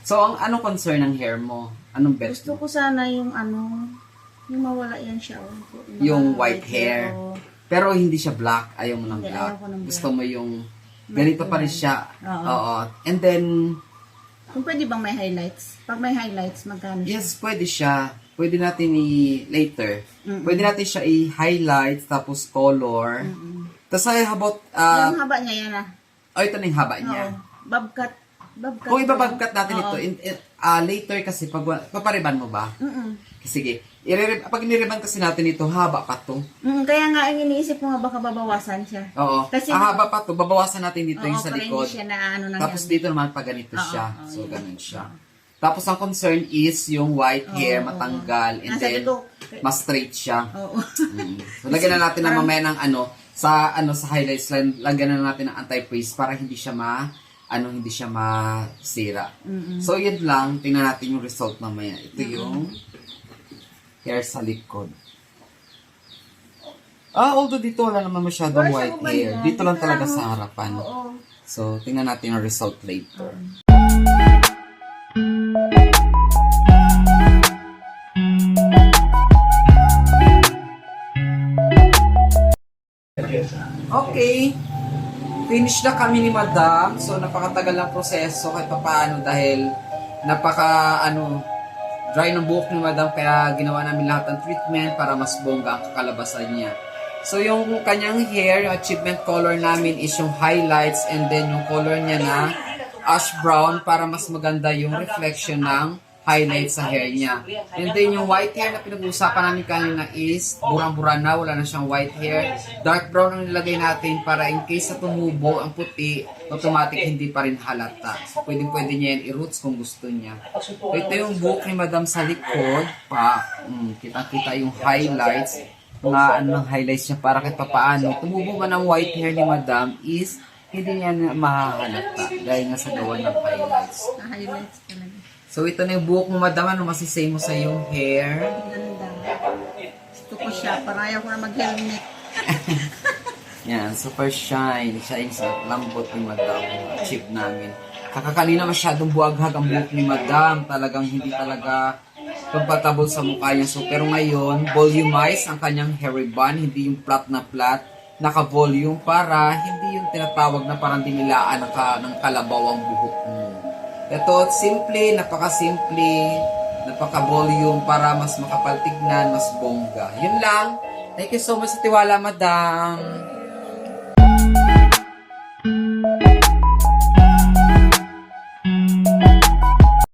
So, ang anong concern ng hair mo? Anong bet Gusto mo? ko sana yung yung mawala yan siya. Yung white hair. o- Pero hindi siya black. Ayaw mo ng Hindi, black. ayaw ko ng black. Gusto mo yung ganito pa rin siya. Oo. Oo. And then, Kung pwede bang may highlights? Pag may highlights, magkano siya? yes, pwede siya. Pwede natin later. Mm-mm. Pwede natin siya i-highlight, tapos color. Tapos how about, Yung haba niya yan ito na yung haba niya. Oo. Bobcat. Bobcat. Kung ibabagkat natin Oo. ito, later kasi, papariban mo ba? Mm-mm. Sige. Pag niriban kasi natin ito, haba pa to. Kaya nga, ang iniisip ko nga baka babawasan siya. Oo. Kasi- Haba pa to. Babawasan natin dito yung sa para likod. hindi siya na ng Tapos yan. dito naman pag ganito Oo, siya. oo, So, yun. ganun siya. Tapos ang concern is yung white hair Oo, matanggal and Sabi then ko, mas straight siya. oo. So, lagyan na natin na mamaya ng sa highlights line, lagyan na natin ng anti-freeze para hindi siya hindi siya masira. So, yun lang. Tingnan natin yung result mamaya. Ito yung hair sa likod. Although dito wala naman masyadong Wala white siyang hair. banda. Dito lang Dito talaga lang, sa harapan. Oo. So, tingnan natin yung result later. Okay. Finish na kami ni Madam. So, napakatagal ng proseso kahit paano dahil dry ng buhok ni Madam kaya ginawa namin lahat ng treatment para mas bongga ang kakalabasan niya. So, yung kanyang hair, yung achievement color namin is yung highlights and then yung color niya na ash brown para mas maganda yung reflection ng highlights sa hair niya. And then yung white hair na pinag-uusapan namin kanina is burang-bura na, wala na siyang white hair. Dark brown ang nilagay natin para in case na tumubo ang puti, automatic hindi pa rin halata. So, pwedeng-pwede niya yan i-roots kung gusto niya. So, ito yung buhok ni Madam sa likod. Kita-kita yung highlights. Mga highlights niya para kahit papaano. Tumubo man ang white hair ni Madam is hindi niya na mahahalata dahil nga sa gawa ng highlights. Highlights talaga. So, ito na yung buhok mo, Madam. Ano masisay mo sa yung hair? Ganda. Gusto ko siya. Para ayaw ko na mag-helmet. Yan, super shine. Shine sa lambot ni Madam. Achieve namin. Kakakanina masyadong buwaghag ang buhok ni Madam. Talagang hindi talaga compatible sa mukha niya. So, pero ngayon, volumize ang kanyang hair ribbon. Hindi yung flat na flat. Naka-volume para hindi yung tinatawag na parang dinilaan ng kalabaw ang buhok mo. Ito, simple, napaka-simple, napaka-volume para mas makapaltignan, mas bongga. Yun lang. Thank you so much sa tiwala, Madam.